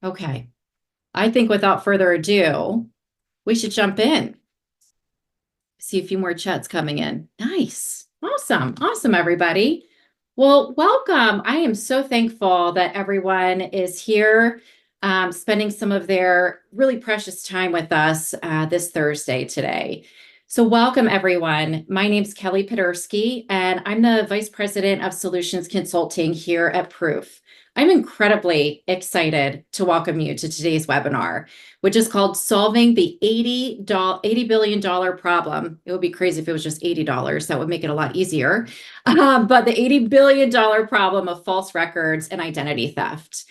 Okay. I think without further ado, we should jump in. See a few more chats coming in. Nice. Awesome. Awesome, everybody. Well, welcome. I am so thankful that everyone is here, spending some of their really precious time with us this Thursday today. So welcome, everyone. My name's Kelly Podersky, and I'm the Vice President of Solutions Consulting here at Proof. I'm incredibly excited to welcome you to today's webinar, which is called Solving the $80 billion problem. It would be crazy if it was just $80. That would make it a lot easier. But the $80 billion problem of false records and identity theft.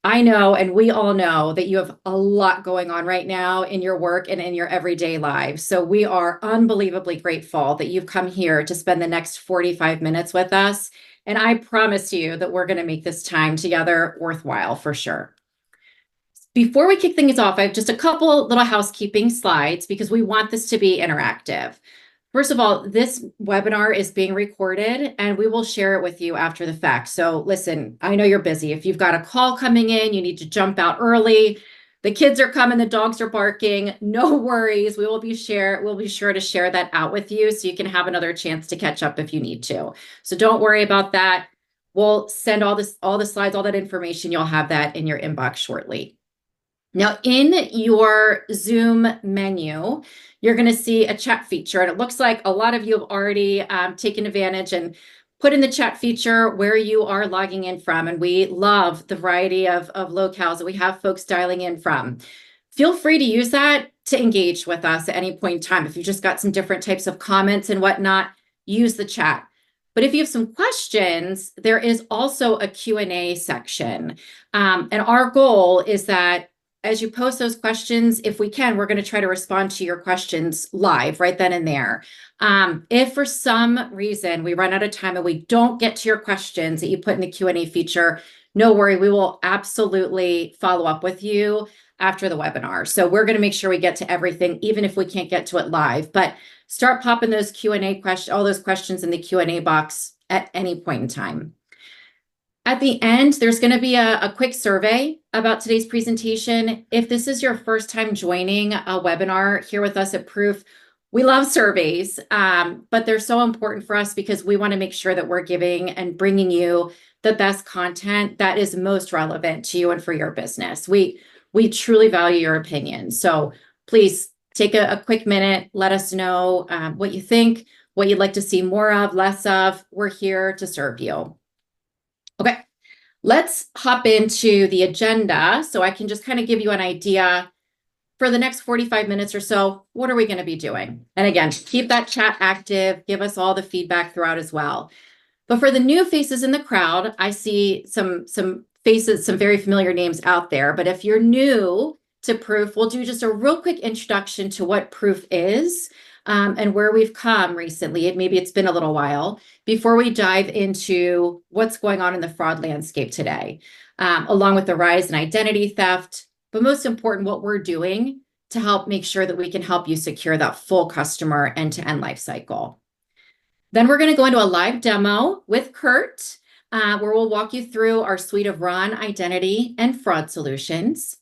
I know, and we all know that you have a lot going on right now in your work and in your everyday lives. So we are unbelievably grateful that you've come here to spend the next 45 minutes with us. And I promise you that we're going to make this time together worthwhile for sure. Before we kick things off, I have just a couple little housekeeping slides because we want this to be interactive. First of all, this webinar is being recorded and we will share it with you after the fact. So listen, I know you're busy. If you've got a call coming in, you need to jump out early. The kids are coming, the dogs are barking. No worries. We'll be sure to share that out with you so you can have another chance to catch up if you need to. So don't worry about that. We'll send all the slides, all that information. You'll have that in your inbox shortly. Now, in your Zoom menu, you're going to see a chat feature, and it looks like a lot of you have already taken advantage and put in the chat feature where you are logging in from, and we love the variety of locales that we have folks dialing in from. Feel free to use that to engage with us at any point in time. If you've just got some different types of comments and whatnot, use the chat. But if you have some questions, there is also a Q&A section, and our goal is that as you post those questions, if we can, we're going to try to respond to your questions live right then and there. If for some reason we run out of time and we don't get to your questions that you put in the Q&A feature, no worry, we will absolutely follow up with you after the webinar. So we're going to make sure we get to everything, even if we can't get to it live. But start popping those Q&A questions, all those questions in the Q&A box at any point in time. At the end, there's going to be a quick survey about today's presentation. If this is your first time joining a webinar here with us at Proof, we love surveys, but they're so important for us because we want to make sure that we're giving and bringing you the best content that is most relevant to you and for your business. We truly value your opinion. So please take a quick minute, let us know what you think, what you'd like to see more of, less of. We're here to serve you. Okay, let's hop into the agenda so I can just kind of give you an idea for the next 45 minutes or so. What are we going to be doing? And again, keep that chat active. Give us all the feedback throughout as well. But for the new faces in the crowd, I see some faces, some very familiar names out there. But if you're new to Proof, we'll do just a real quick introduction to what Proof is. And where we've come recently, maybe it's been a little while, before we dive into what's going on in the fraud landscape today, along with the rise in identity theft, but most important, what we're doing to help make sure that we can help you secure that full customer end-to-end life cycle. Then we're going to go into a live demo with Kurt, where we'll walk you through our suite of RON identity and fraud solutions.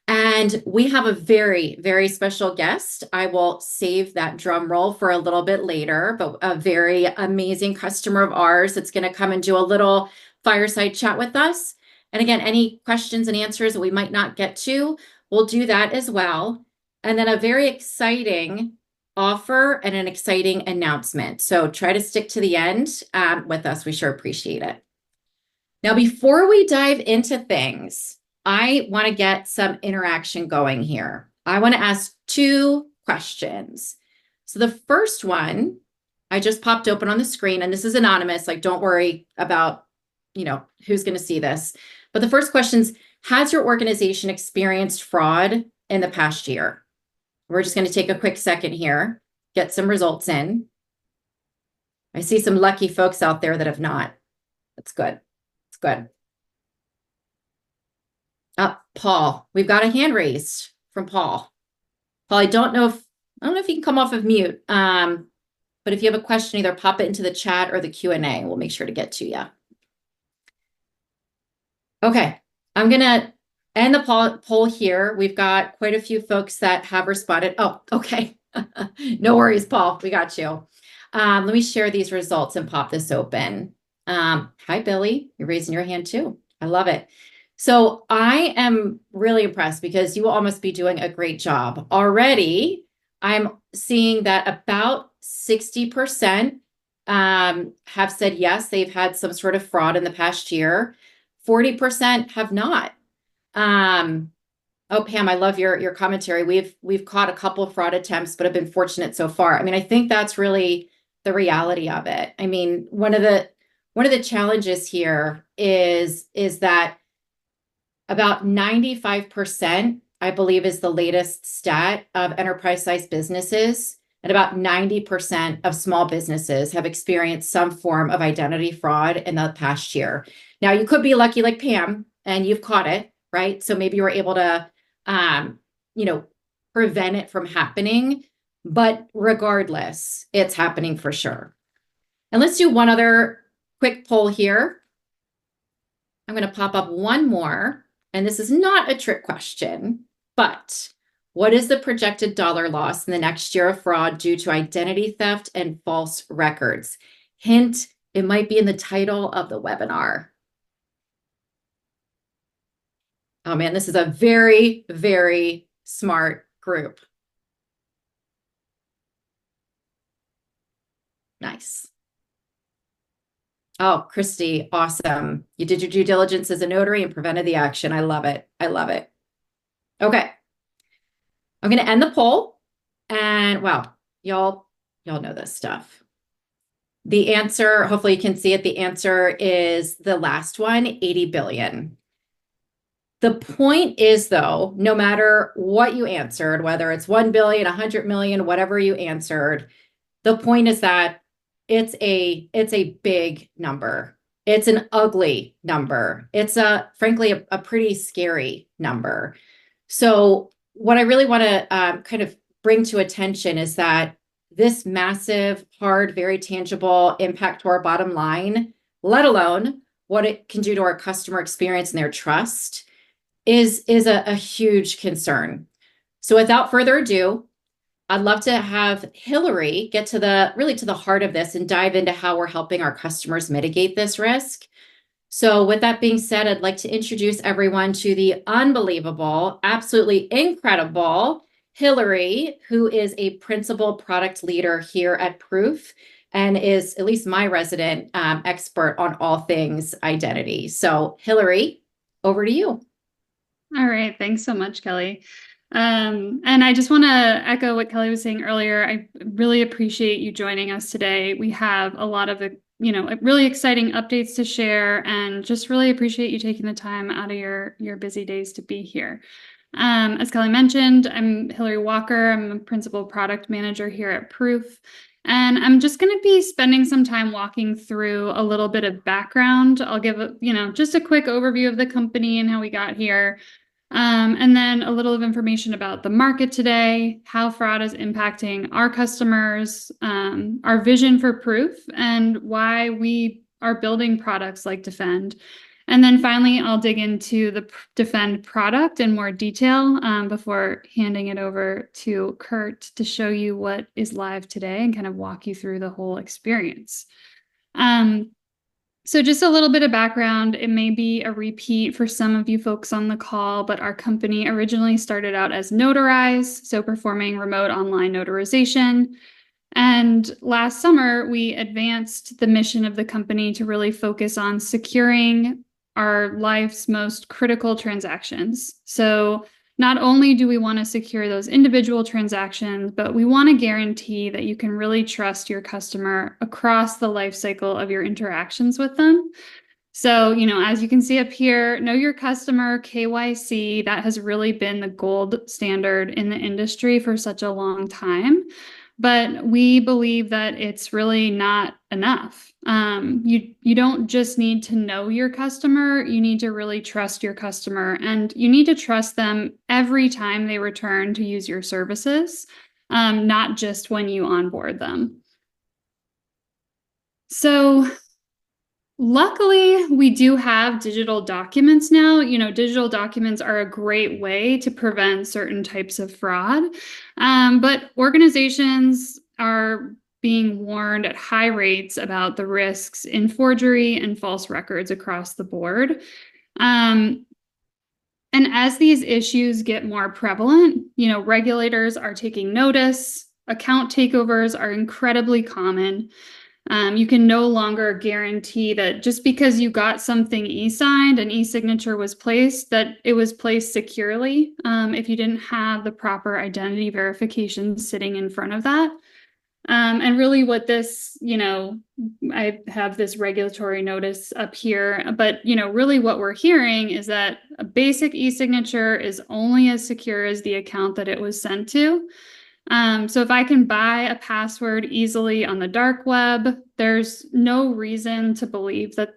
And we have a very, very special guest. I will save that drum roll for a little bit later, but a very amazing customer of ours that's going to come and do a little fireside chat with us. And again, any questions and answers that we might not get to, we'll do that as well. And then a very exciting offer and an exciting announcement. So try to stick to the end with us. We sure appreciate it. Now, before we dive into things, I want to get some interaction going here. I want to ask two questions. So the first one, I just popped open on the screen, and this is anonymous. Like, don't worry about, who's going to see this. But the first question is, has your organization experienced fraud in the past year? We're just going to take a quick second here, get some results in. I see some lucky folks out there that have not. That's good. It's good. Paul, we've got a hand raised from Paul. Paul, I don't know if you can come off of mute, but if you have a question, either pop it into the chat or the Q&A. We'll make sure to get to you. Okay, I'm gonna And the poll here, we've got quite a few folks that have responded. Oh, okay. No worries, Paul. We got you. Let me share these results and pop this open. Hi, Billy. You're raising your hand too. I love it. So I am really impressed because you all must be doing a great job. Already, I'm seeing that about 60% have said yes, they've had some sort of fraud in the past year. 40% have not. Oh, Pam, I love your commentary. We've caught a couple of fraud attempts, but have been fortunate so far. I mean, I think that's really the reality of it. I mean, one of the challenges here is that about 95%, I believe, is the latest stat of enterprise-sized businesses, and about 90% of small businesses have experienced some form of identity fraud in the past year. Now, you could be lucky like Pam, and you've caught it, right? So maybe you were able to, um, you know, prevent it from happening. But regardless, it's happening for sure. And let's do one other quick poll here. I'm going to pop up one more. And this is not a trick question, but what is the projected dollar loss in the next year of fraud due to identity theft and false records? Hint, it might be in the title of the webinar. Oh man, this is a very, very smart group. Nice. Oh, Christy, awesome. You did your due diligence as a notary and prevented the action. I love it. I love it. Okay. I'm going to end the poll. And wow, y'all know this stuff. The answer, hopefully you can see it. The answer is the last one, 80 billion. The point is, though, no matter what you answered, whether it's 1 billion, 100 million, whatever you answered, the point is that it's a big number. It's an ugly number. It's frankly a pretty scary number. So what I really want to kind of bring to attention is that this massive, hard, very tangible impact to our bottom line, let alone what it can do to our customer experience and their trust, is a huge concern. So without further ado, I'd love to have Hillary get to the heart of this and dive into how we're helping our customers mitigate this risk. So with that being said, I'd like to introduce everyone to the unbelievable, absolutely incredible Hillary, who is a principal product leader here at Proof and is at least my resident expert on all things identity. So Hillary, over to you. All right. Thanks so much, Kelly. And I just want to echo what Kelly was saying earlier. I really appreciate you joining us today. We have a lot of, really exciting updates to share, and just really appreciate you taking the time out of your busy days to be here. As Kelly mentioned, I'm Hillary Walker. I'm a principal product manager here at Proof. And I'm just going to be spending some time walking through a little bit of background. I'll give, just a quick overview of the company and how we got here. And then a little of information about the market today, how fraud is impacting our customers, our vision for Proof, and why we are building products like Defend. And then finally, I'll dig into the Defend product in more detail before handing it over to Kurt to show you what is live today and kind of walk you through the whole experience. So just a little bit of background. It may be a repeat for some of you folks on the call, but our company originally started out as Notarize, so performing remote online notarization. And last summer, we advanced the mission of the company to really focus on securing our life's most critical transactions. So not only do we want to secure those individual transactions, but we want to guarantee that you can really trust your customer across the life cycle of your interactions with them. So, as you can see up here, know your customer, KYC, that has really been the gold standard in the industry for such a long time. But we believe that it's really not enough. You don't just need to know your customer, you need to really trust your customer, and you need to trust them every time they return to use your services, not just when you onboard them. So Luckily, we do have digital documents now. Digital documents are a great way to prevent certain types of fraud. But organizations are being warned at high rates about the risks in forgery and false records across the board. And as these issues get more prevalent, regulators are taking notice. Account takeovers are incredibly common. You can no longer guarantee that just because you got something e-signed and e-signature was placed, that it was placed securely, if you didn't have the proper identity verification sitting in front of that. And really what this, I have this regulatory notice up here, but, really what we're hearing is that a basic e-signature is only as secure as the account that it was sent to. So if I can buy a password easily on the dark web, there's no reason to believe that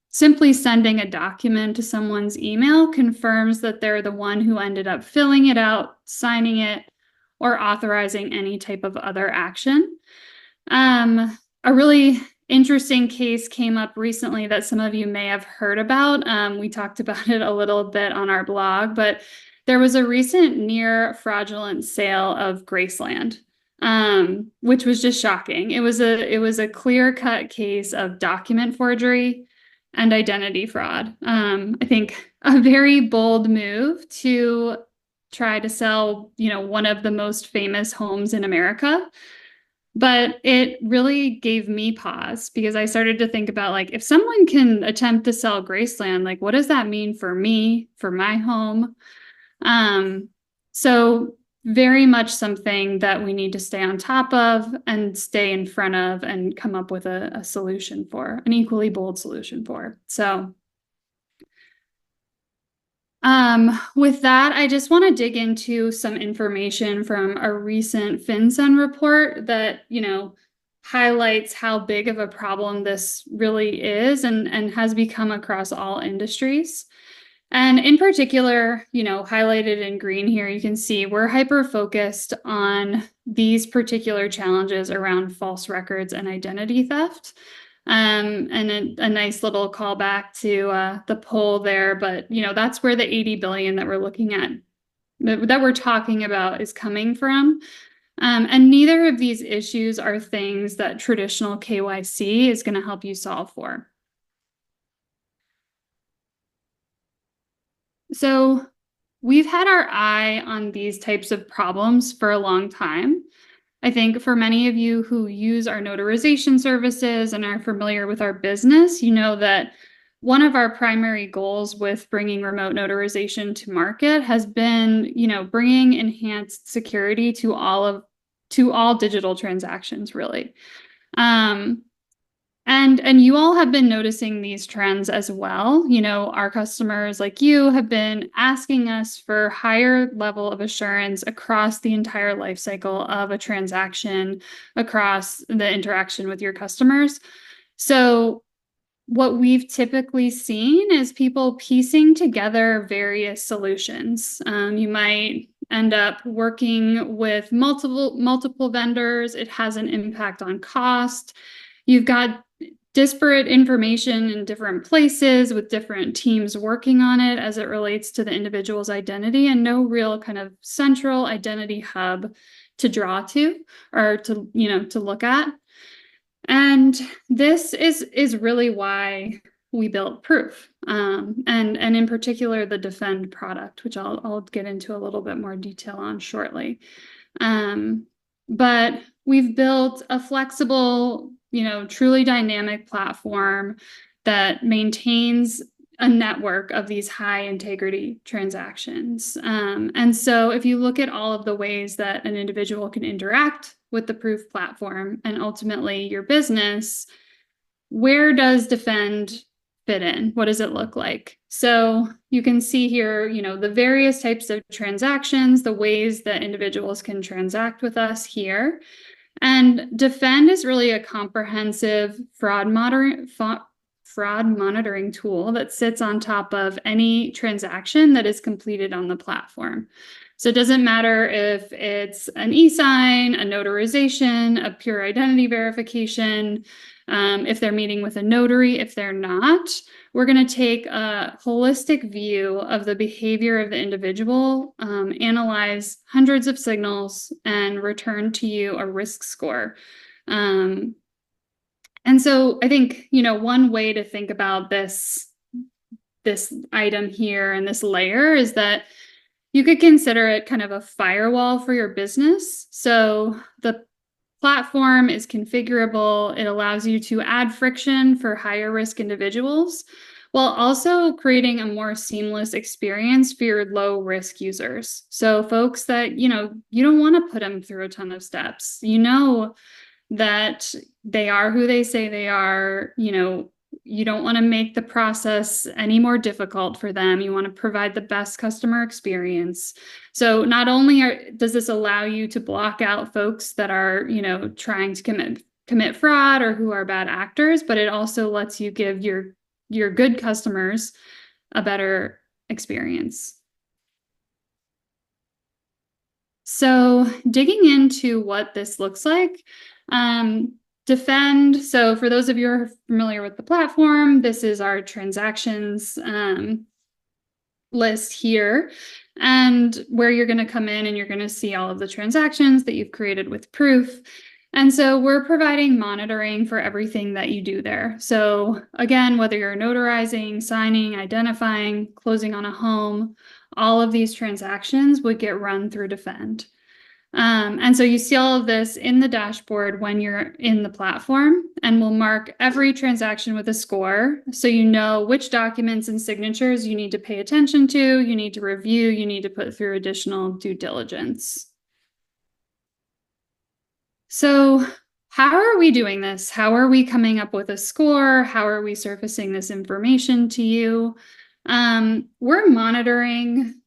simply sending a document to someone's email confirms that they're the one who ended up filling it out, signing it, or authorizing any type of other action. A really interesting case came up recently that some of you may have heard about. We talked about it a little bit on our blog, but there was a recent near fraudulent sale of Graceland, which was just shocking. It was a clear-cut case of document forgery and identity fraud. I think a very bold move to try to sell, one of the most famous homes in America. But it really gave me pause because I started to think about, like, if someone can attempt to sell Graceland, like, what does that mean for me, for my home? So very much something that we need to stay on top of and stay in front of and come up with a solution for, an equally bold solution for. So with that, I just want to dig into some information from a recent FinCEN report that, highlights how big of a problem this really is and has become across all industries. And in particular, highlighted in green here, you can see we're hyper-focused on these particular challenges around false records and identity theft. And a nice little callback to the poll there, but that's where the 80 billion that we're looking at, that we're talking about, is coming from. And neither of these issues are things that traditional KYC is going to help you solve for. So we've had our eye on these types of problems for a long time. I think for many of you who use our notarization services and are familiar with our business, you know that one of our primary goals with bringing remote notarization to market has been, bringing enhanced security to all digital transactions, really. And you all have been noticing these trends as well. Our customers, like you, have been asking us for higher level of assurance across the entire life cycle of a transaction, across the interaction with your customers. So what we've typically seen is people piecing together various solutions. You might end up working with multiple vendors. It has an impact on cost. You've got disparate information in different places with different teams working on it as it relates to the individual's identity, and no real kind of central identity hub to draw to or to look at. And this is really why we built Proof, and in particular the Defend product, which I'll get into a little bit more detail on shortly. But we've built a flexible, truly dynamic platform that maintains a network of these high integrity transactions. And so if you look at all of the ways that an individual can interact with the Proof platform and ultimately your business, where does Defend fit in? What does it look like? So you can see here, the various types of transactions, the ways that individuals can transact with us here. And Defend is really a comprehensive fraud monitoring tool that sits on top of any transaction that is completed on the platform. So it doesn't matter if it's an e-sign, a notarization, a pure identity verification, If they're meeting with a notary, if they're not, we're going to take a holistic view of the behavior of the individual, analyze hundreds of signals, and return to you a risk score. And so I think, one way to think about this item here and this layer is that you could consider it kind of a firewall for your business. So the platform is configurable. It allows you to add friction for higher risk individuals while also creating a more seamless experience for your low risk users. So folks that, you don't want to put them through a ton of steps, that they are who they say they are, you don't want to make the process any more difficult for them. You want to provide the best customer experience. So not only does this allow you to block out folks that are, trying to commit fraud or who are bad actors, but it also lets you give your good customers a better experience. So digging into what this looks like, Defend. So for those of you who are familiar with the platform, this is our transactions list here, and where you're going to come in and you're going to see all of the transactions that you've created with proof. And so we're providing monitoring for everything that you do there. So again, whether you're notarizing, signing, identifying, closing on a home, all of these transactions would get run through Defend. And so you see all of this in the dashboard when you're in the platform, and we'll mark every transaction with a score. So you know which documents and signatures you need to pay attention to, you need to review, you need to put through additional due diligence. So how are we doing this? How are we coming up with a score? How are we surfacing this information to you? We're monitoring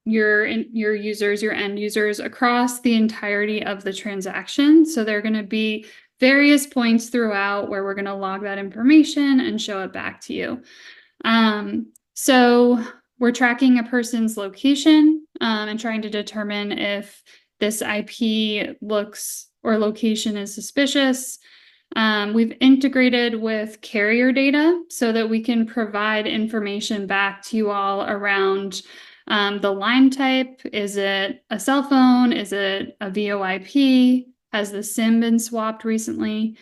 your users, your end users across the entirety of the transaction. So there are going to be various points throughout where we're going to log that information and show it back to you. So we're tracking a person's location and trying to determine if this IP location is suspicious. We've integrated with carrier data so that we can provide information back to you all around the line type. Is it a cell phone? Is it a VoIP? Has the SIM been swapped recently?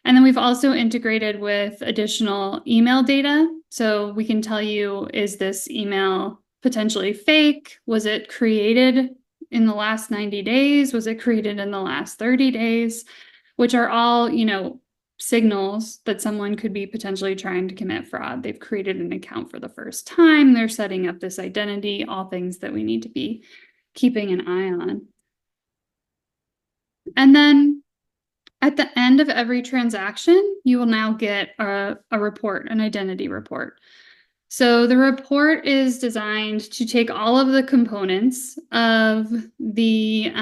And then we've also integrated with additional email data. So we can tell you, is this email potentially fake? Was it created in the last 90 days? Was it created in the last 30 days? Which are all, signals that someone could be potentially trying to commit fraud. They've created an account for the first time. They're setting up this identity, all things that we need to be keeping an eye on. And then at the end of every transaction, you will now get a report, an identity report. So the report is designed to take all of the components of the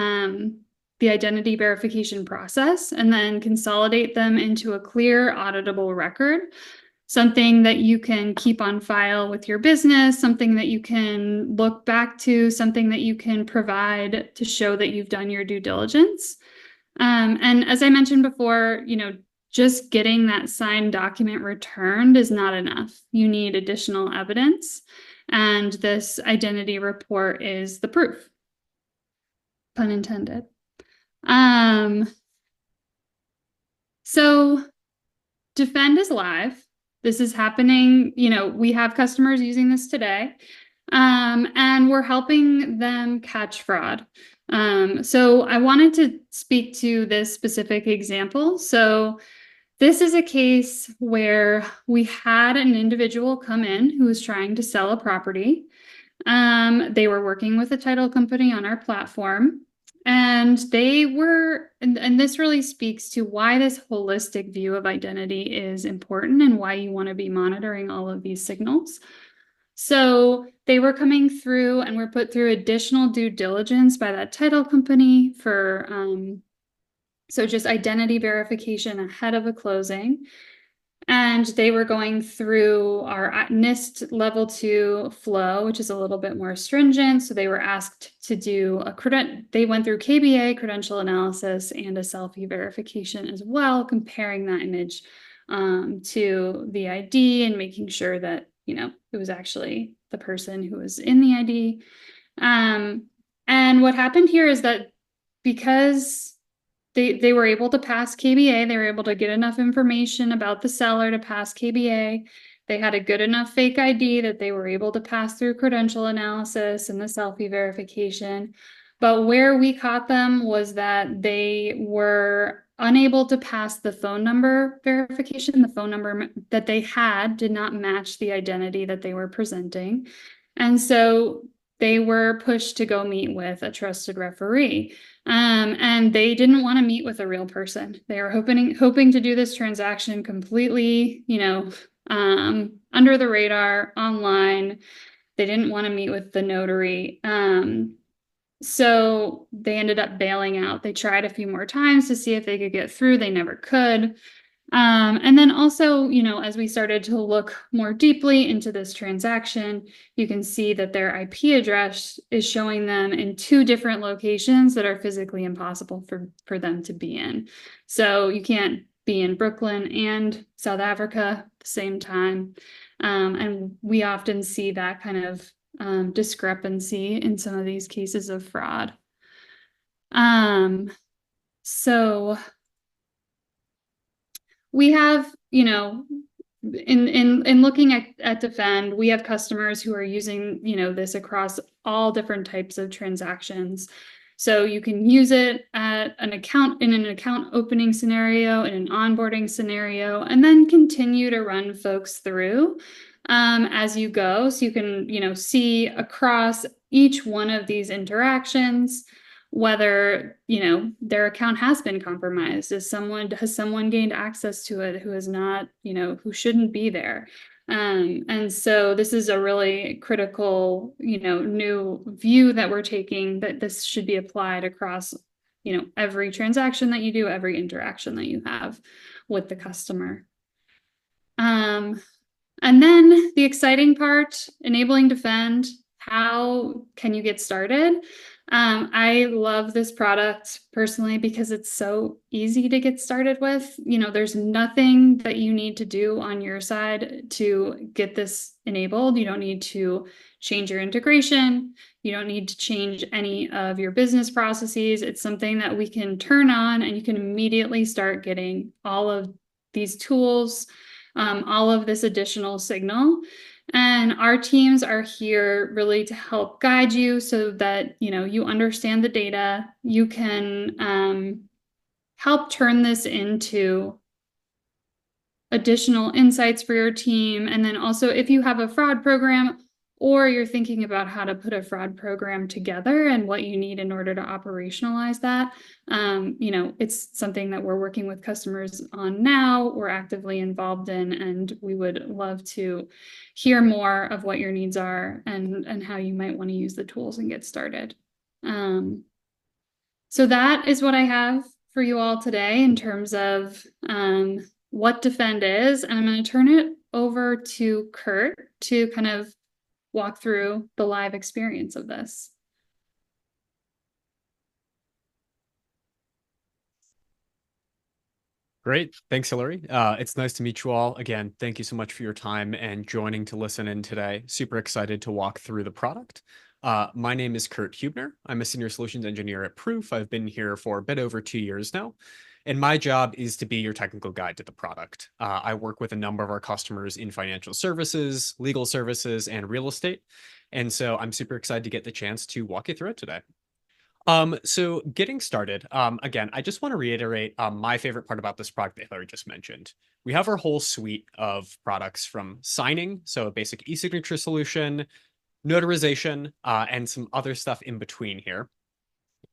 identity verification process and then consolidate them into a clear, auditable record, something that you can keep on file with your business, something that you can look back to, something that you can provide to show that you've done your due diligence. And as I mentioned before, just getting that signed document returned is not enough. You need additional evidence, and this identity report is the proof. Pun intended. So Defend is live. This is happening, we have customers using this today, and we're helping them catch fraud. So I wanted to speak to this specific example. So this is a case where we had an individual come in who was trying to sell a property. They were working with a title company on our platform. And and this really speaks to why this holistic view of identity is important and why you want to be monitoring all of these signals. So they were coming through and were put through additional due diligence by that title company for, so just identity verification ahead of a closing. And they were going through our NIST level 2 flow, which is a little bit more stringent. So they were asked to do they went through KBA, credential analysis, and a selfie verification as well, comparing that image to the ID and making sure that, it was actually the person who was in the ID. And what happened here is that because they were able to pass KBA, they were able to get enough information about the seller to pass KBA. They had a good enough fake ID that they were able to pass through credential analysis and the selfie verification. But where we caught them was that they were unable to pass the phone number verification. The phone number that they had did not match the identity that they were presenting. And so they were pushed to go meet with a trusted referee. And they didn't want to meet with a real person. They were hoping to do this transaction completely, under the radar, online. They didn't want to meet with the notary. So they ended up bailing out. They tried a few more times to see if they could get through. They never could. And then also, as we started to look more deeply into this transaction, you can see that their IP address is showing them in 2 different locations that are physically impossible for them to be in. So you can't be in Brooklyn and South Africa at the same time. And we often see that kind of discrepancy in some of these cases of fraud. So we have, in looking at Defend, we have customers who are using, this across all different types of transactions. So you can use it at in an account opening scenario, in an onboarding scenario, and then continue to run folks through as you go. So you can, see across each one of these interactions whether their account has been compromised. Has someone gained access to it who is not, who shouldn't be there? And so this is a really critical, new view that we're taking, that this should be applied across, every transaction that you do, every interaction that you have with the customer. And then the exciting part, enabling Defend. How can you get started? I love this product personally because it's so easy to get started with. There's nothing that you need to do on your side to get this enabled. You don't need to change your integration. You don't need to change any of your business processes. It's something that we can turn on and you can immediately start getting all of these tools, all of this additional signal. And our teams are here really to help guide you so that, you understand the data. You can help turn this into additional insights for your team. And then also if you have a fraud program or you're thinking about how to put a fraud program together and what you need in order to operationalize that, it's something that we're working with customers on now, we're actively involved in, and we would love to hear more of what your needs are and how you might want to use the tools and get started. So that is what I have for you all today in terms of what Defend is. And I'm going to turn it over to Kurt to kind of walk through the live experience of this. Great. Thanks, Hillary. It's nice to meet you all. Again, thank you so much for your time and joining to listen in today. Super excited to walk through the product. My name is Kurt Hubner. I'm a senior solutions engineer at Proof. I've been here for a bit over 2 years now. And my job is to be your technical guide to the product. I work with a number of our customers in financial services, legal services, and real estate. And so I'm super excited to get the chance to walk you through it today. So getting started, again, I just want to reiterate my favorite part about this product that Hillary just mentioned. We have our whole suite of products from signing, so a basic eSignature solution, notarization, and some other stuff in between here.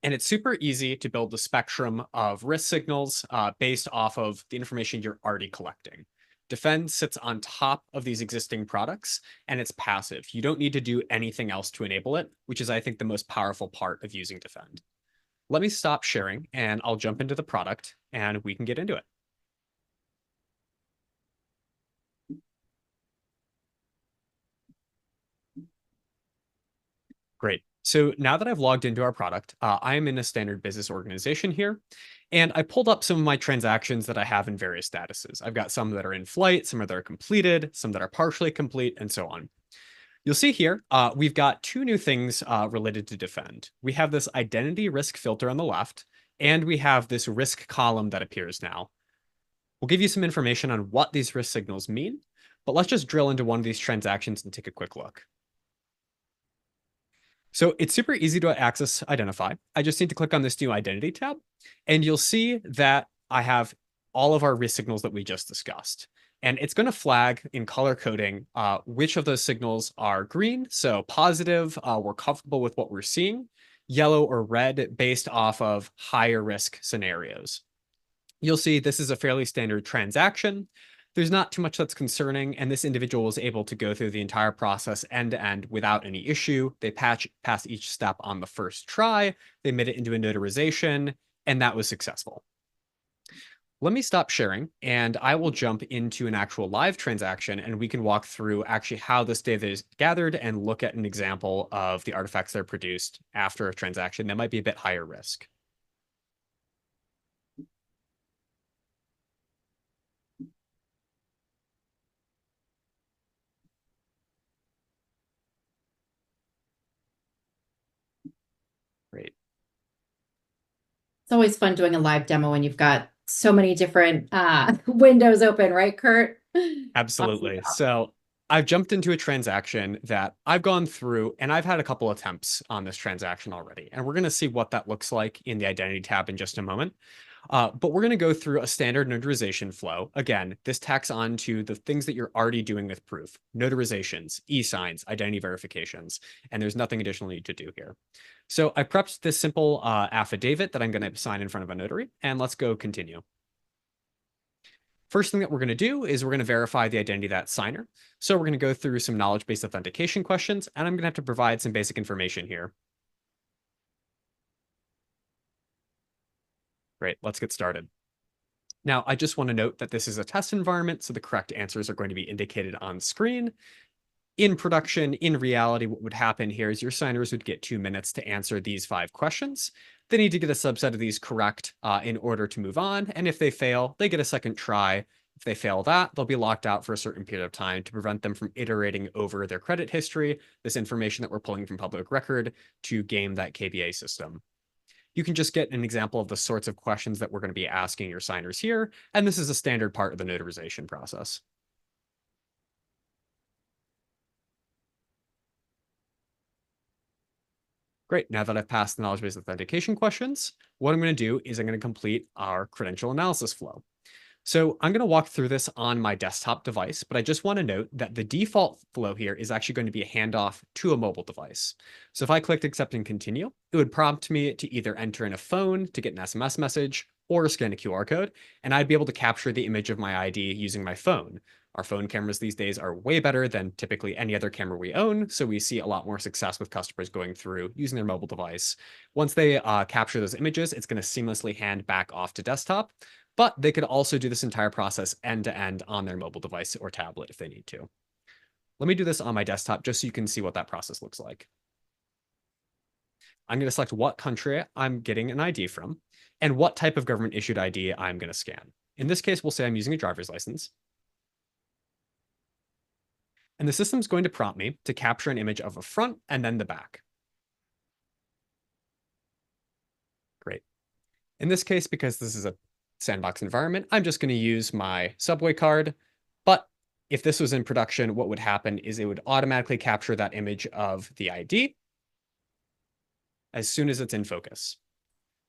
And it's super easy to build the spectrum of risk signals based off of the information you're already collecting. Defend sits on top of these existing products, and it's passive. You don't need to do anything else to enable it, which is, I think, the most powerful part of using Defend. Let me stop sharing, and I'll jump into the product, and we can get into it. Great. So now that I've logged into our product, I am in a standard business organization here, and I pulled up some of my transactions that I have in various statuses. I've got some that are in flight, some that are completed, some that are partially complete, and so on. You'll see here, we've got two new things related to defend. We have this identity risk filter on the left, and we have this risk column that appears now. We'll give you some information on what these risk signals mean, but let's just drill into one of these transactions and take a quick look. So it's super easy to access Identify. I just need to click on this new Identity tab, and you'll see that I have all of our risk signals that we just discussed. And it's going to flag in color coding which of those signals are green, so positive, we're comfortable with what we're seeing, yellow or red based off of higher risk scenarios. You'll see this is a fairly standard transaction. There's not too much that's concerning, and this individual was able to go through the entire process end to end without any issue. They passed each step on the first try, they made it into a notarization, and that was successful. Let me stop sharing, and I will jump into an actual live transaction, and we can walk through actually how this data is gathered and look at an example of the artifacts that are produced after a transaction that might be a bit higher risk. Great. It's always fun doing a live demo when you've got so many different windows open, right, Kurt? Absolutely. Awesome. So I've jumped into a transaction that I've gone through, and I've had a couple attempts on this transaction already. And we're going to see what that looks like in the identity tab in just a moment. But we're going to go through a standard notarization flow. Again, this tacks on to the things that you're already doing with proof: notarizations, e-signs, identity verifications, and there's nothing additional you need to do here. So I prepped this simple affidavit that I'm going to sign in front of a notary, and let's go continue. First thing that we're going to do is we're going to verify the identity of that signer. So we're going to go through some knowledge-based authentication questions, and I'm going to have to provide some basic information here. Great, let's get started. Now, I just want to note that this is a test environment, so the correct answers are going to be indicated on screen. In production, in reality, what would happen here is your signers would get 2 minutes to answer these 5 questions. They need to get a subset of these correct in order to move on, and if they fail, they get a second try. If they fail that, they'll be locked out for a certain period of time to prevent them from iterating over their credit history, this information that we're pulling from public record, to game that KBA system. You can just get an example of the sorts of questions that we're going to be asking your signers here, and this is a standard part of the notarization process. Great, now that I've passed the knowledge-based authentication questions, what I'm going to do is I'm going to complete our credential analysis flow. So I'm going to walk through this on my desktop device, but I just want to note that the default flow here is actually going to be a handoff to a mobile device. So if I clicked accept and continue, it would prompt me to either enter in a phone to get an SMS message or scan a QR code, and I'd be able to capture the image of my ID using my phone. Our phone cameras these days are way better than typically any other camera we own, so we see a lot more success with customers going through using their mobile device. Once they capture those images, it's going to seamlessly hand back off to desktop, but they could also do this entire process end to end on their mobile device or tablet if they need to. Let me do this on my desktop just so you can see what that process looks like. I'm going to select what country I'm getting an ID from and what type of government issued ID I'm going to scan. In this case, we'll say I'm using a driver's license. And the system's going to prompt me to capture an image of a front and then the back. Great. In this case, because this is a sandbox environment, I'm just going to use my subway card. But if this was in production, what would happen is it would automatically capture that image of the ID as soon as it's in focus.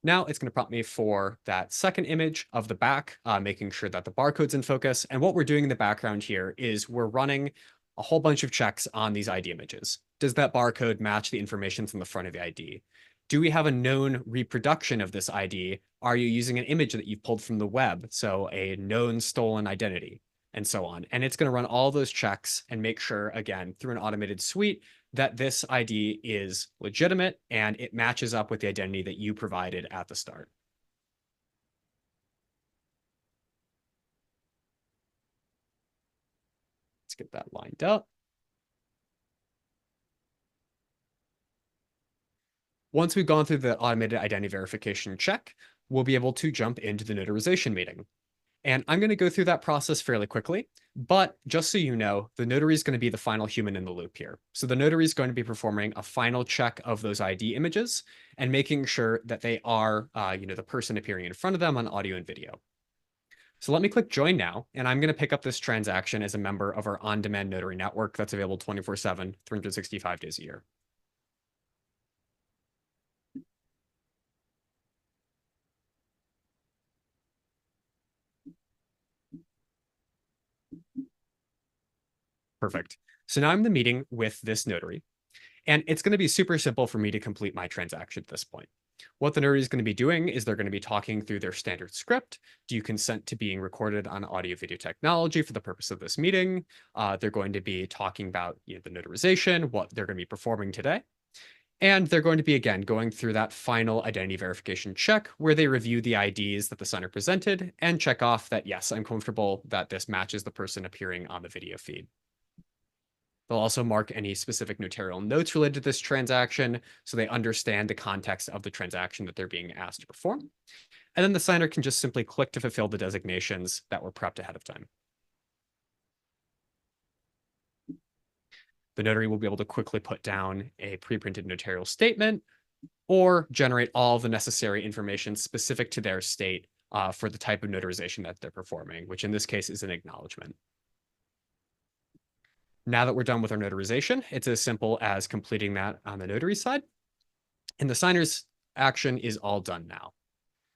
Now it's going to prompt me for that second image of the back, making sure that the barcode's in focus. And what we're doing in the background here is we're running a whole bunch of checks on these ID images. Does that barcode match the information from the front of the ID? Do we have a known reproduction of this ID? Are you using an image that you've pulled from the web? So a known stolen identity, and so on. And it's going to run all those checks and make sure, again, through an automated suite, that this ID is legitimate and it matches up with the identity that you provided at the start. Let's get that lined up. Once we've gone through the automated identity verification check, we'll be able to jump into the notarization meeting. And I'm going to go through that process fairly quickly, but just so you know, the notary is going to be the final human in the loop here. So the notary is going to be performing a final check of those ID images and making sure that they are, the person appearing in front of them on audio and video. So let me click join now, and I'm going to pick up this transaction as a member of our on-demand notary network that's available 24/7, 365 days a year. Perfect. So now I'm in the meeting with this notary, and it's going to be super simple for me to complete my transaction at this point. What the notary is going to be doing is they're going to be talking through their standard script. Do you consent to being recorded on audio video technology for the purpose of this meeting? They're going to be talking about the notarization, what they're going to be performing today. And they're going to be, again, going through that final identity verification check where they review the IDs that the signer presented and check off that, yes, I'm comfortable that this matches the person appearing on the video feed. They'll also mark any specific notarial notes related to this transaction so they understand the context of the transaction that they're being asked to perform. And then the signer can just simply click to fulfill the designations that were prepped ahead of time. The notary will be able to quickly put down a pre-printed notarial statement or generate all the necessary information specific to their state for the type of notarization that they're performing, which in this case is an acknowledgement. Now that we're done with our notarization, it's as simple as completing that on the notary side. And the signer's action is all done now.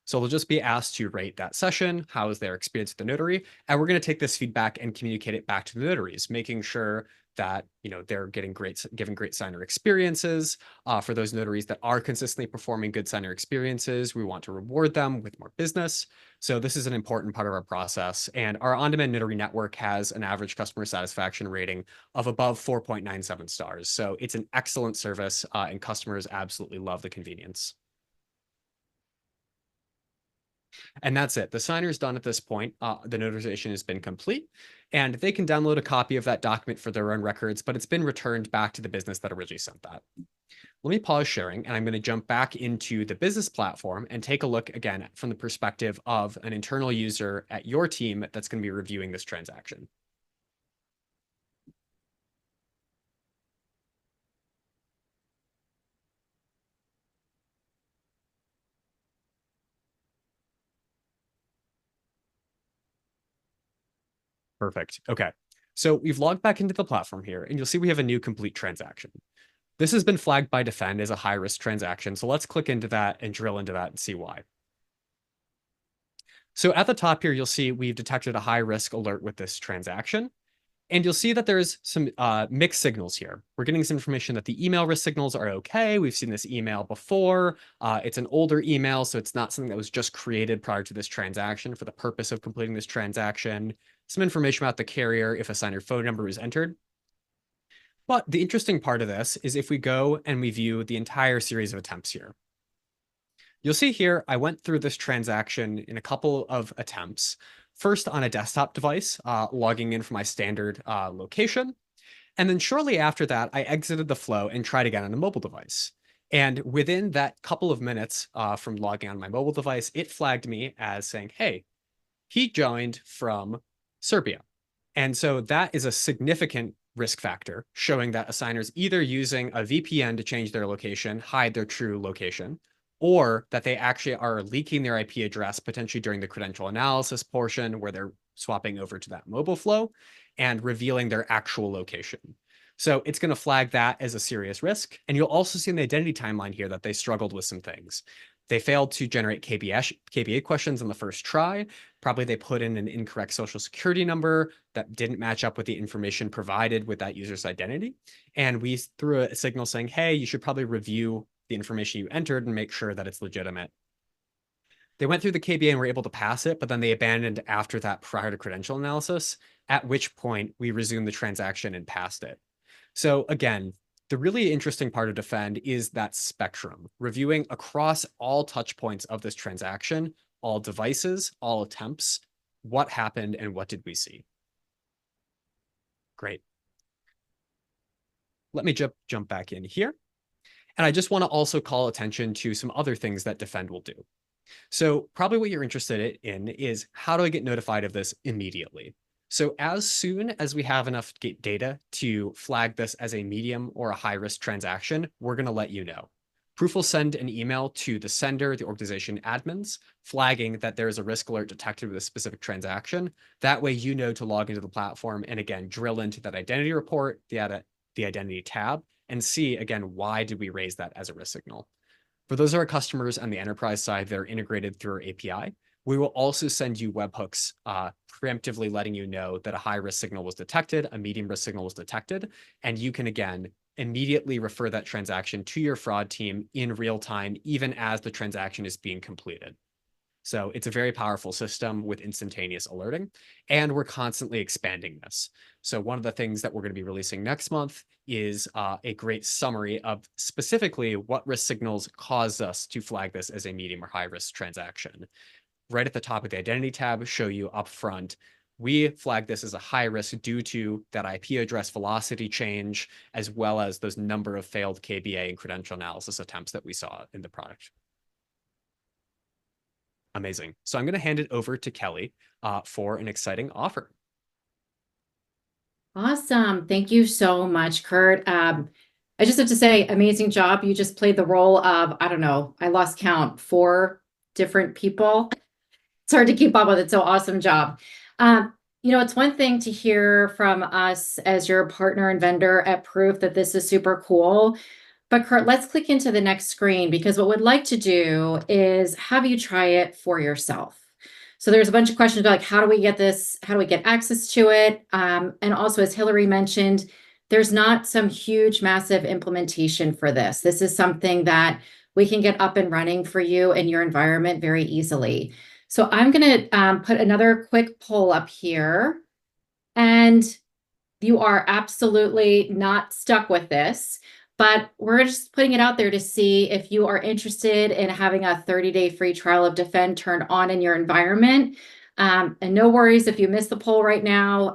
So they'll just be asked to rate that session. How is their experience with the notary? And we're going to take this feedback and communicate it back to the notaries, making sure that they're giving great signer experiences. For those notaries that are consistently performing good signer experiences, we want to reward them with more business. So this is an important part of our process. And our on-demand notary network has an average customer satisfaction rating of above 4.97 stars. So it's an excellent service, and customers absolutely love the convenience. And that's it. The signer is done at this point. The notarization has been complete, and they can download a copy of that document for their own records, but it's been returned back to the business that originally sent that. Let me pause sharing, and I'm going to jump back into the business platform and take a look again from the perspective of an internal user at your team that's going to be reviewing this transaction. Perfect. Okay. So we've logged back into the platform here, and you'll see we have a new complete transaction. This has been flagged by Defend as a high-risk transaction, so let's click into that and drill into that and see why. So at the top here, you'll see we've detected a high-risk alert with this transaction, and you'll see that there's some mixed signals here. We're getting some information that the email risk signals are okay. We've seen this email before. It's an older email, so it's not something that was just created prior to this transaction for the purpose of completing this transaction. Some information about the carrier if a signer phone number was entered. But the interesting part of this is if we go and we view the entire series of attempts here. You'll see here, I went through this transaction in a couple of attempts. First on a desktop device, logging in from my standard location. And then shortly after that, I exited the flow and tried again on a mobile device. And within that couple of minutes from logging on my mobile device, it flagged me as saying, hey, he joined from Serbia. And so that is a significant risk factor, showing that a signer is either using a VPN to change their location, hide their true location, or that they actually are leaking their IP address potentially during the credential analysis portion where they're swapping over to that mobile flow and revealing their actual location. So it's going to flag that as a serious risk. And you'll also see in the identity timeline here that they struggled with some things. They failed to generate KBA questions on the first try. Probably they put in an incorrect social security number that didn't match up with the information provided with that user's identity. And we threw a signal saying, hey, you should probably review the information you entered and make sure that it's legitimate. They went through the KBA and were able to pass it, but then they abandoned after that prior to credential analysis, at which point we resumed the transaction and passed it. So again, the really interesting part of Defend is that spectrum, reviewing across all touch points of this transaction, all devices, all attempts, what happened and what did we see. Great. Let me jump back in here. And I just want to also call attention to some other things that Defend will do. So probably what you're interested in is, how do I get notified of this immediately? So as soon as we have enough data to flag this as a medium or a high-risk transaction, we're going to let you know. Proof will send an email to the sender, the organization admins, flagging that there is a risk alert detected with a specific transaction. That way you know to log into the platform and, again, drill into that identity report, the identity tab, and see, again, why did we raise that as a risk signal? For those of our customers on the enterprise side that are integrated through our API, we will also send you webhooks preemptively letting you know that a high-risk signal was detected, a medium-risk signal was detected, and you can, again, immediately refer that transaction to your fraud team in real time, even as the transaction is being completed. So it's a very powerful system with instantaneous alerting, and we're constantly expanding this. So one of the things that we're going to be releasing next month is a great summary of specifically what risk signals cause us to flag this as a medium or high risk transaction. Right at the top of the identity tab, show you upfront, we flag this as a high risk due to that IP address velocity change, as well as those number of failed KBA and credential analysis attempts that we saw in the product. Amazing. So I'm going to hand it over to Kelly for an exciting offer. Awesome. Thank you so much, Kurt. I just have to say, amazing job. You just played the role of, I don't know, I lost count, 4 different people. It's hard to keep up with it. So awesome job. It's one thing to hear from us as your partner and vendor at Proof that this is super cool. But Kurt, let's click into the next screen, because what we'd like to do is have you try it for yourself. So there's a bunch of questions about, like, how do we get this? How do we get access to it? And also, as Hillary mentioned, there's not some huge, massive implementation for this. This is something that we can get up and running for you in your environment very easily. So I'm going to put another quick poll up here. And you are absolutely not stuck with this, but we're just putting it out there to see if you are interested in having a 30-day free trial of Defend turned on in your environment. And no worries if you miss the poll right now.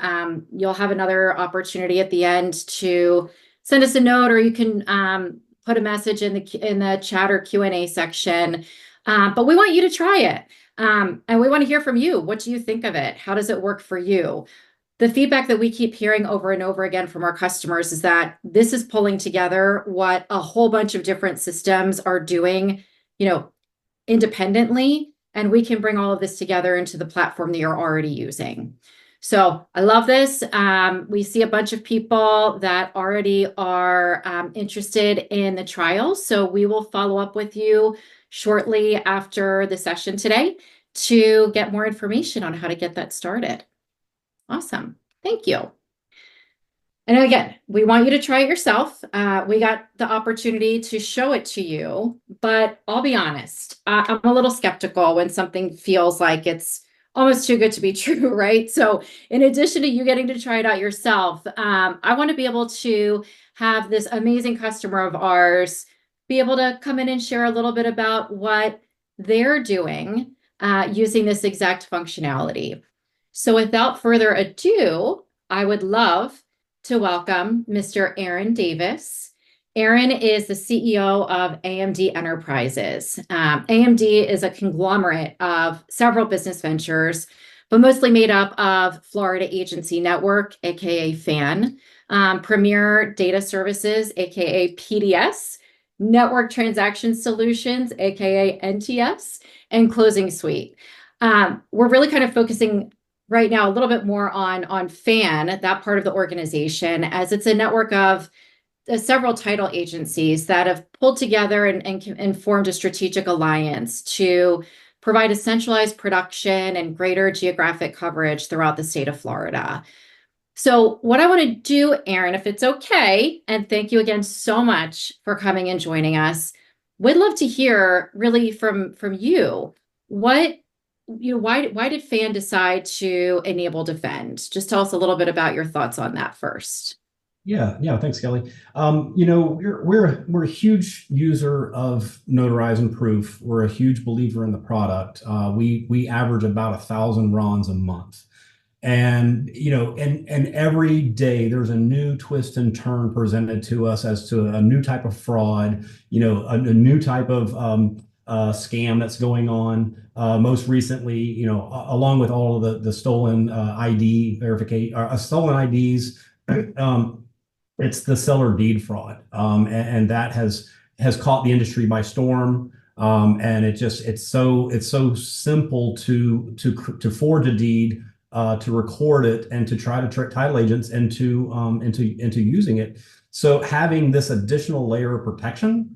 You'll have another opportunity at the end to send us a note, or you can put a message in the chat or Q&A section. But we want you to try it. And we want to hear from you. What do you think of it? How does it work for you? The feedback that we keep hearing over and over again from our customers is that this is pulling together what a whole bunch of different systems are doing, independently, and we can bring all of this together into the platform that you're already using. So I love this. We see a bunch of people that already are interested in the trial. So we will follow up with you shortly after the session today to get more information on how to get that started. Awesome. Thank you. And again, we want you to try it yourself. We got the opportunity to show it to you, but I'll be honest, I'm a little skeptical when something feels like it's almost too good to be true, right? So in addition to you getting to try it out yourself, I want to be able to have this amazing customer of ours be able to come in and share a little bit about what they're doing using this exact functionality. So without further ado, I would love to welcome Mr. Aaron Davis. Aaron is the CEO of AMD Enterprises. AMD is a conglomerate of several business ventures, but mostly made up of Florida Agency Network, aka FAN, Premier Data Services, aka PDS, Network Transaction Solutions, aka NTS, and Closing Suite. We're really kind of focusing right now a little bit more on FAN, that part of the organization, as it's a network of several title agencies that have pulled together and formed a strategic alliance to provide a centralized production and greater geographic coverage throughout the state of Florida. So what I want to do, Aaron, if it's okay, and thank you again so much for coming and joining us, we'd love to hear really from you, why did FAN decide to enable Defend? Just tell us a little bit about your thoughts on that first. Yeah. Thanks, Kelly. We're a huge user of notarizing Proof. We're a huge believer in the product. We average about 1,000 RONs a month. And and every day there's a new twist and turn presented to us as to a new type of fraud, a new type of scam that's going on. Most recently, along with all of the stolen ID verification, stolen IDs, it's the seller deed fraud, and that has caught the industry by storm. And it's so simple to forge a deed, to record it, and to try to trick title agents into using it. So having this additional layer of protection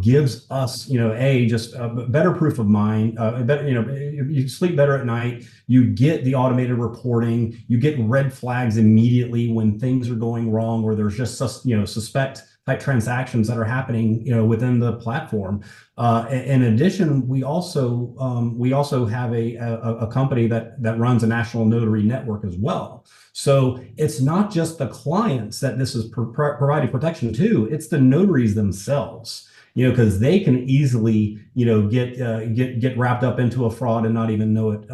gives us, just a better proof of mind. Better, you sleep better at night. You get the automated reporting. You get red flags immediately when things are going wrong, or there's just suspect type transactions that are happening, within the platform. In addition, we also have a company that runs a national notary network as well. So it's not just the clients that this is providing protection to; it's the notaries themselves. Because they can easily, get wrapped up into a fraud and not even know it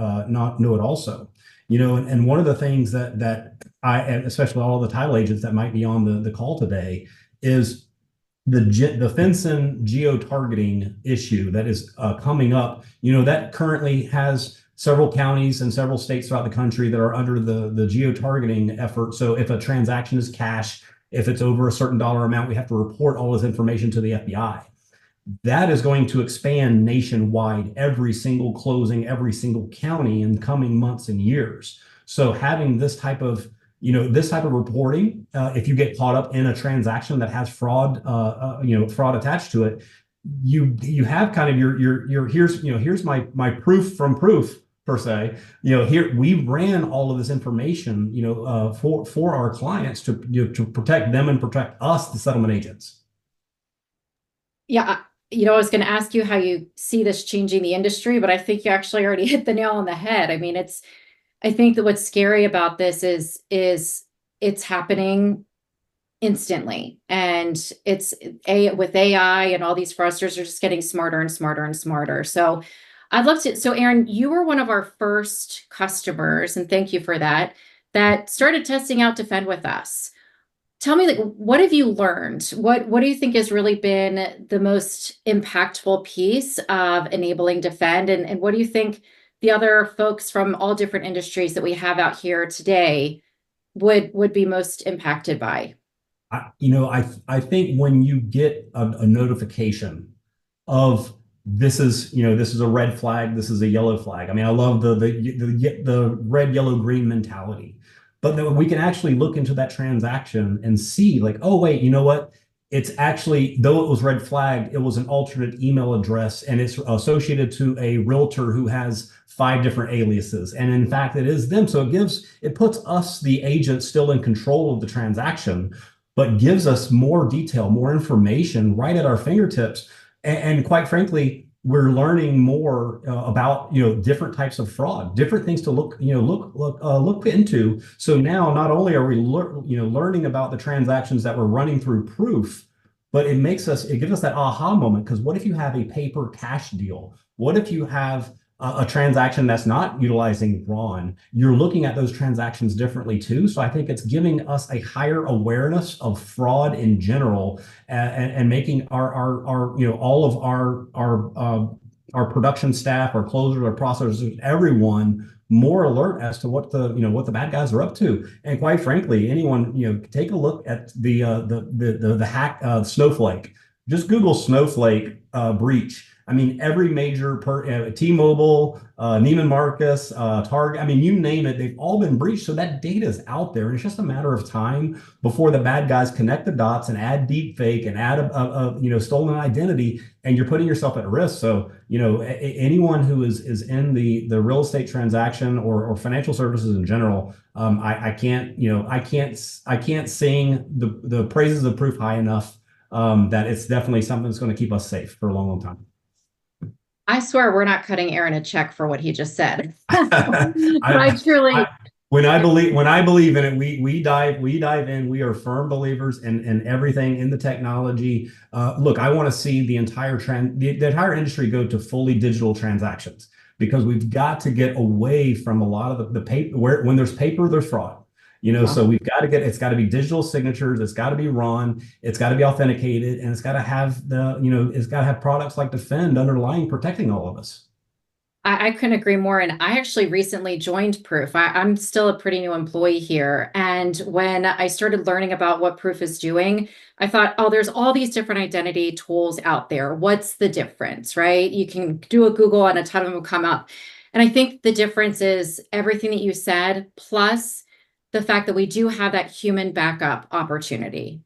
also. And one of the things that especially all the title agents that might be on the call today, is the FinCEN geo-targeting issue that is coming up. That currently has several counties and several states throughout the country that are under the geo-targeting effort. So if a transaction is cash, if it's over a certain dollar amount, we have to report all this information to the FBI. That is going to expand nationwide, every single closing, every single county in coming months and years. So having this type of reporting, if you get caught up in a transaction that has fraud attached to it, you have kind of your here's my proof from proof, per se. Here we ran all of this information, for our clients to protect them and protect us, the settlement agents. Yeah. I was going to ask you how you see this changing the industry, but I think you actually already hit the nail on the head. I mean, I think that what's scary about this is it's happening instantly, and with AI and all these fraudsters are just getting smarter and smarter and smarter. So I'd love to. So Aaron, you were one of our first customers, and thank you for that started testing out Defend with us. Tell me, what have you learned? What do you think has really been the most impactful piece of enabling Defend? And what do you think the other folks from all different industries that we have out here today would be most impacted by? I think when you get a notification of this is a red flag, this is a yellow flag. I mean, I love the red, yellow, green mentality. But then we can actually look into that transaction and see, like, oh, wait, you know what? It's actually, though it was red flagged, it was an alternate email address, and it's associated to a realtor who has 5 different aliases. And in fact, it is them. So it puts us, the agent, still in control of the transaction, but gives us more detail, more information right at our fingertips. And quite frankly, we're learning more about different types of fraud, different things to look into. So now not only are we learning about the transactions that we're running through proof, but it gives us that aha moment. Because what if you have a paper cash deal? What if you have a transaction that's not utilizing Ron? You're looking at those transactions differently too. So I think it's giving us a higher awareness of fraud in general, and making our all of our production staff, our closers, our processors, everyone more alert as to what the bad guys are up to. And quite frankly, anyone, take a look at the hack Snowflake. Just Google Snowflake breach. I mean, every major T-Mobile, Neiman Marcus, Target, I mean, you name it, they've all been breached. So that data is out there. And it's just a matter of time before the bad guys connect the dots and add deepfake and add a stolen identity, and you're putting yourself at risk. So, anyone who is in the real estate transaction or financial services in general, I can't sing the praises of proof high enough, that it's definitely something that's going to keep us safe for a long, long time. I swear we're not cutting Aaron a check for what he just said. I truly. When I believe in it, we dive in. We are firm believers in everything in the technology. Look, I want to see the entire industry go to fully digital transactions. because we've got to get away from a lot of the paper where when there's paper, there's fraud. So we've got to it's got to be digital signatures, it's got to be RON, it's got to be authenticated, and it's got to have it's got to have products like Defend underlying protecting all of us. I couldn't agree more. And I actually recently joined Proof. I'm still a pretty new employee here. And when I started learning about what Proof is doing, I thought, oh, there's all these different identity tools out there. What's the difference, right? You can do a Google and a ton of them will come up. And I think the difference is everything that you said, plus the fact that we do have that human backup opportunity.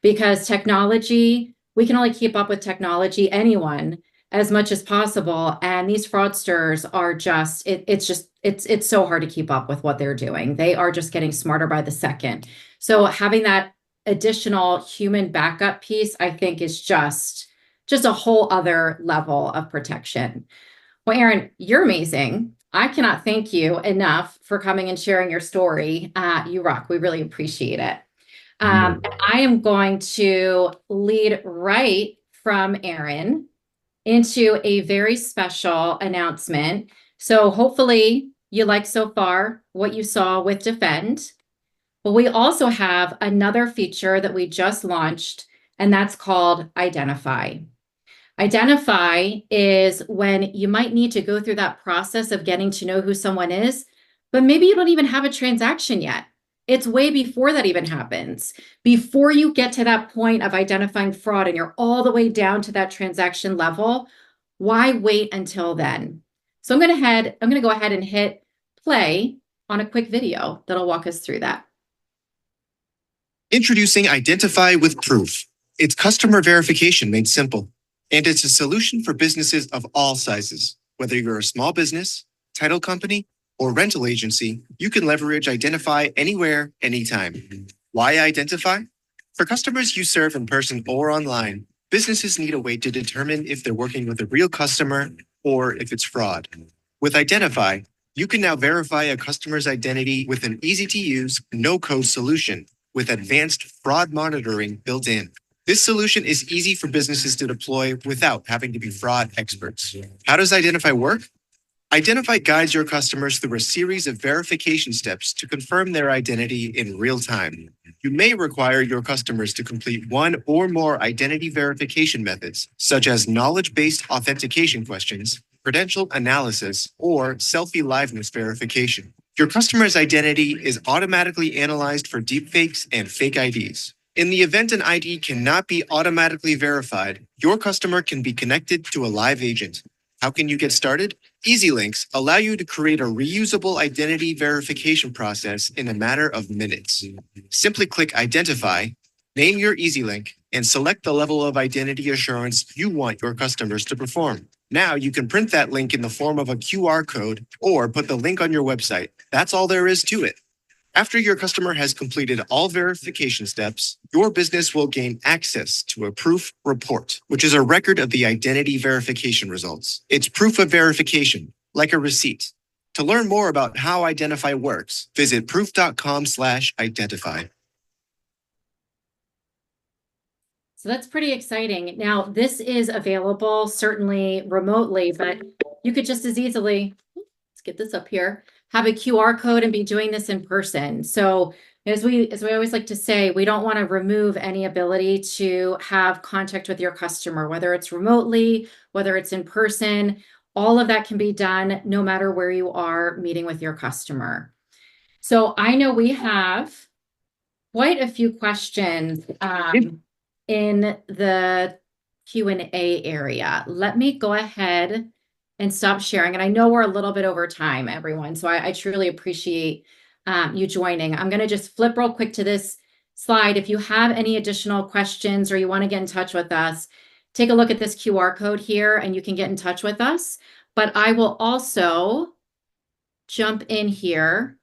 Because technology, we can only keep up with technology, anyone, as much as possible. And these fraudsters are just, it's so hard to keep up with what they're doing. They are just getting smarter by the second. So having that additional human backup piece, I think is just a whole other level of protection. Well, Aaron, you're amazing. I cannot thank you enough for coming and sharing your story. You rock. We really appreciate it. And I am going to lead right from Aaron into a very special announcement. So hopefully you like so far what you saw with Defend. But we also have another feature that we just launched, and that's called Identify. Identify is when you might need to go through that process of getting to know who someone is, but maybe you don't even have a transaction yet. It's way before that even happens. Before you get to that point of identifying fraud and you're all the way down to that transaction level, why wait until then? So I'm going to go ahead and hit play on a quick video that'll walk us through that. Introducing Identify with Proof. It's customer verification made simple. And it's a solution for businesses of all sizes. Whether you're a small business, title company, or rental agency, you can leverage Identify anywhere, anytime. Why Identify? For customers you serve in person or online, businesses need a way to determine if they're working with a real customer or if it's fraud. With Identify, you can now verify a customer's identity with an easy-to-use, no-code solution with advanced fraud monitoring built in. This solution is easy for businesses to deploy without having to be fraud experts. How does Identify work? Identify guides your customers through a series of verification steps to confirm their identity in real time. You may require your customers to complete one or more identity verification methods, such as knowledge-based authentication questions, credential analysis, or selfie liveness verification. Your customer's identity is automatically analyzed for deepfakes and fake IDs. In the event an ID cannot be automatically verified, your customer can be connected to a live agent. How can you get started? Easy links allow you to create a reusable identity verification process in a matter of minutes. Simply click Identify, name your Easy link, and select the level of identity assurance you want your customers to perform. Now you can print that link in the form of a QR code or put the link on your website. That's all there is to it. After your customer has completed all verification steps, your business will gain access to a proof report, which is a record of the identity verification results. It's proof of verification, like a receipt. To learn more about how Identify works, visit proof.com/identify. So that's pretty exciting. Now, this is available certainly remotely, but you could just as easily, let's get this up here, have a QR code and be doing this in person. So as we always like to say, we don't want to remove any ability to have contact with your customer, whether it's remotely, whether it's in person. All of that can be done no matter where you are meeting with your customer. So I know we have quite a few questions in the Q&A area. Let me go ahead and stop sharing. And I know we're a little bit over time, everyone. So I truly appreciate you joining. I'm going to just flip real quick to this slide. If you have any additional questions or you want to get in touch with us, take a look at this QR code here and you can get in touch with us. But I will also jump in here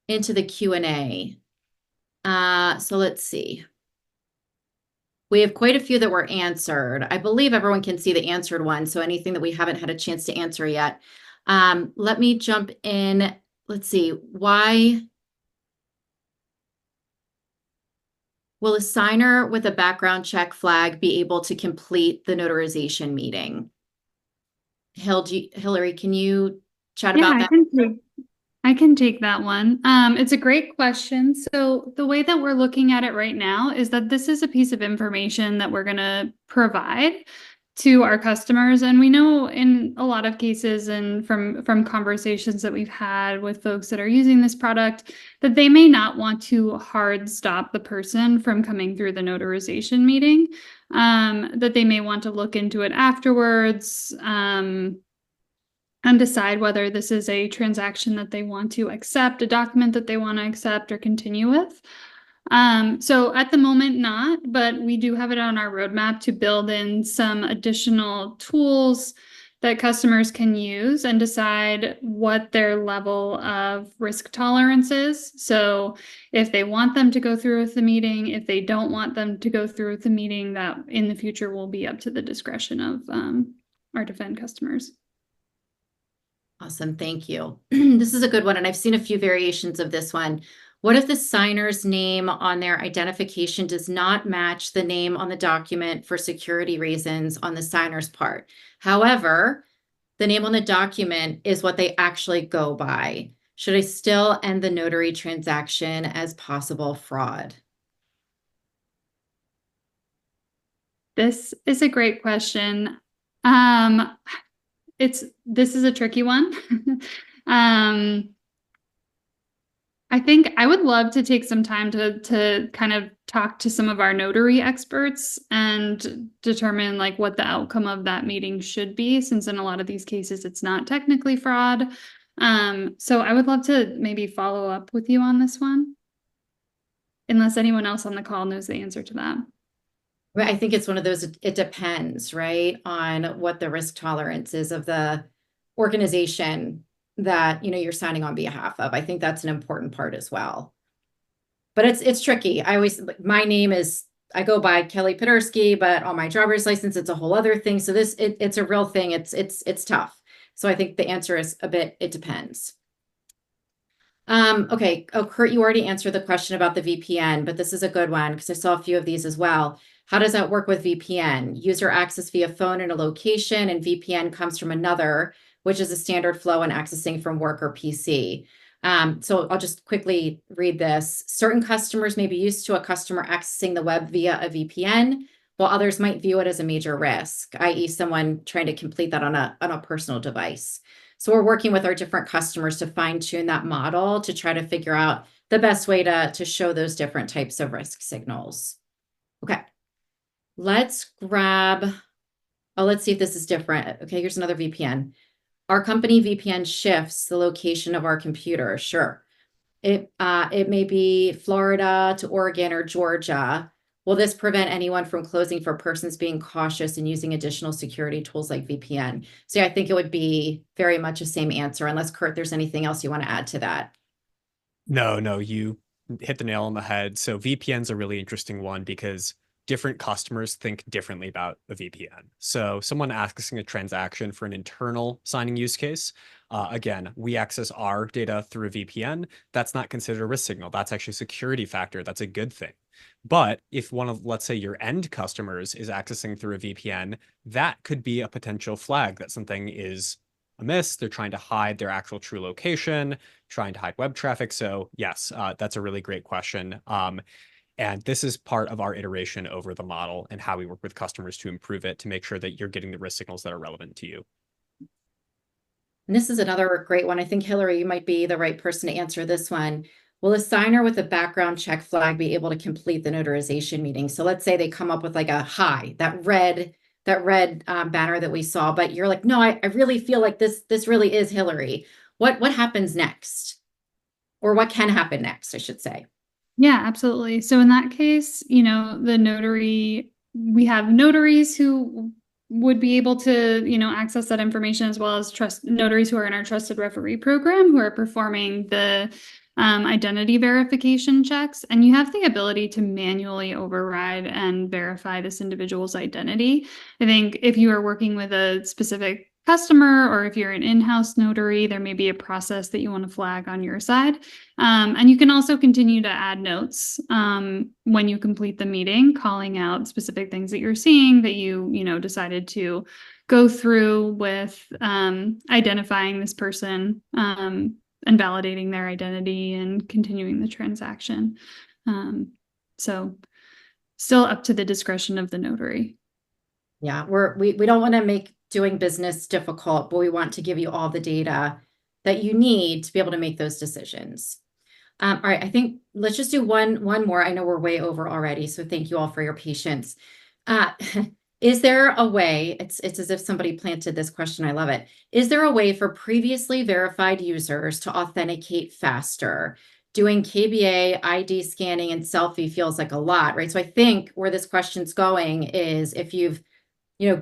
into the Q&A. So let's see. We have quite a few that were answered. I believe everyone can see the answered one. So anything that we haven't had a chance to answer yet. Let me jump in. Let's see. Why will a signer with a background check flag be able to complete the notarization meeting? Hillary, can you chat Yeah, about I that? can I can take that one. It's a great question. So the way that we're looking at it right now is that this is a piece of information that we're going to provide to our customers. And we know in a lot of cases and from conversations that we've had with folks that are using this product, that they may not want to hard stop the person from coming through the notarization meeting, that they may want to look into it afterwards. And decide whether this is a transaction that they want to accept, a document that they want to accept or continue with. So at the moment, not, but we do have it on our roadmap to build in some additional tools that customers can use and decide what their level of risk tolerance is. So if they want them to go through with the meeting, if they don't want them to go through with the meeting, that in the future will be up to the discretion of our defend customers. Awesome. Thank you. This is a good one. And I've seen a few variations of this one. What if the signer's name on their identification does not match the name on the document for security reasons on the signer's part? However, the name on the document is what they actually go by. Should I still end the notary transaction as possible fraud? This is a great question. This is a tricky one. I think I would love to take some time to kind of talk to some of our notary experts and determine like what the outcome of that meeting should be, since in a lot of these cases it's not technically fraud. So I would love to maybe follow up with you on this one, unless anyone else on the call knows the answer to that. Right. I think it's one of those, it depends, right, on what the risk tolerance is of the organization that, you're signing on behalf of. I think that's an important part as well. But it's tricky. My name is, I go by Kelly Podersky, but on my driver's license, it's a whole other thing. So it's a real thing. It's tough. So I think the answer is it depends. Okay. Oh, Kurt, you already answered the question about the VPN, but this is a good one because I saw a few of these as well. How does that work with VPN? User access via phone in a location, and VPN comes from another, which is a standard flow when accessing from work or PC. So I'll just quickly read this. Certain customers may be used to a customer accessing the web via a VPN, while others might view it as a major risk, i.e. someone trying to complete that on a personal device. So we're working with our different customers to fine tune that model to try to figure out the best way to show those different types of risk signals. Okay, let's see if this is different. Okay, here's another VPN. Our company VPN shifts the location of our computer. Sure. It may be Florida to Oregon or Georgia. Will this prevent anyone from closing for persons being cautious and using additional security tools like VPN? So yeah, I think it would be very much the same answer, unless Kurt, there's anything else you want to add to that. No, you hit the nail on the head. So VPN's a really interesting one because different customers think differently about a VPN. So someone accessing a transaction for an internal signing use case, again, we access our data through a VPN. That's not considered a risk signal. That's actually a security factor. That's a good thing. But if one of, let's say, your end customers is accessing through a VPN, that could be a potential flag that something is amiss. They're trying to hide their actual true location, trying to hide web traffic. So yes, that's a really great question. And this is part of our iteration over the model and how we work with customers to improve it to make sure that you're getting the risk signals that are relevant to you. And this is another great one. I think, Hillary, you might be the right person to answer this one. Will a signer with a background check flag be able to complete the notarization meeting? So let's say they come up with like a hi, that red banner that we saw, but you're like, no, I really feel like this really is Hillary. What happens next? Or what can happen next, I should say. Yeah, absolutely. So in that case, we have notaries who would be able to, access that information, as well as notaries who are in our trusted referee program who are performing the identity verification checks. And you have the ability to manually override and verify this individual's identity. I think if you are working with a specific customer, or if you're an in-house notary, there may be a process that you want to flag on your side. And you can also continue to add notes when you complete the meeting, calling out specific things that you're seeing that you decided to go through with identifying this person and validating their identity and continuing the transaction. So still up to the discretion of the notary. Yeah, we don't want to make doing business difficult, but we want to give you all the data that you need to be able to make those decisions. All right, I think let's just do one more. I know we're way over already, so thank you all for your patience. Is there a way, it's as if somebody planted this question, I love it. Is there a way for previously verified users to authenticate faster? Doing KBA, ID scanning, and selfie feels like a lot, right? So I think where this question's going is if you've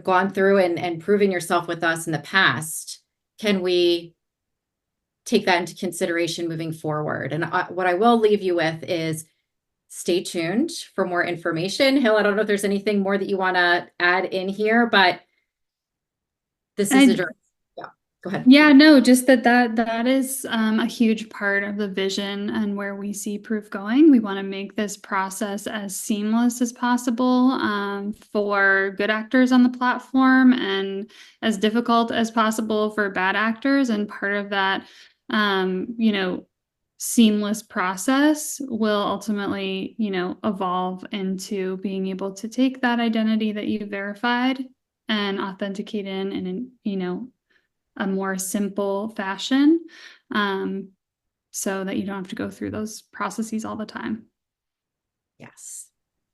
gone through and proven yourself with us in the past, can we take that into consideration moving forward? And what I will leave you with is stay tuned for more information. Hill, I don't know if there's anything more that you want to add in here, but this is a yeah, go ahead. Yeah, no, just that is a huge part of the vision and where we see proof going. We want to make this process as seamless as possible for good actors on the platform and as difficult as possible for bad actors. And part of that, seamless process will ultimately, evolve into being able to take that identity that you verified and authenticate in a more simple fashion, so that you don't have to go through those processes all the time. Yes,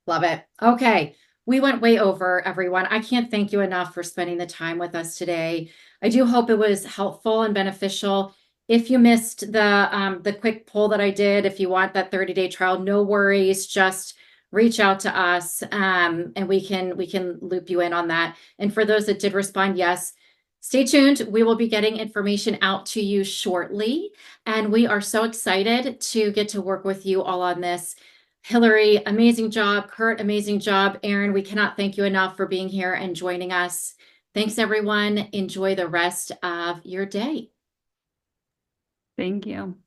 love it. Okay, we went way over, everyone. I can't thank you enough for spending the time with us today. I do hope it was helpful and beneficial. If you missed the quick poll that I did, if you want that 30-day trial, no worries, just reach out to us and we can loop you in on that. And for those that did respond, yes, stay tuned. We will be getting information out to you shortly. And we are so excited to get to work with you all on this. Hillary, amazing job. Kurt, amazing job. Aaron, we cannot thank you enough for being here and joining us. Thanks, everyone. Enjoy the rest of your day. Thank you.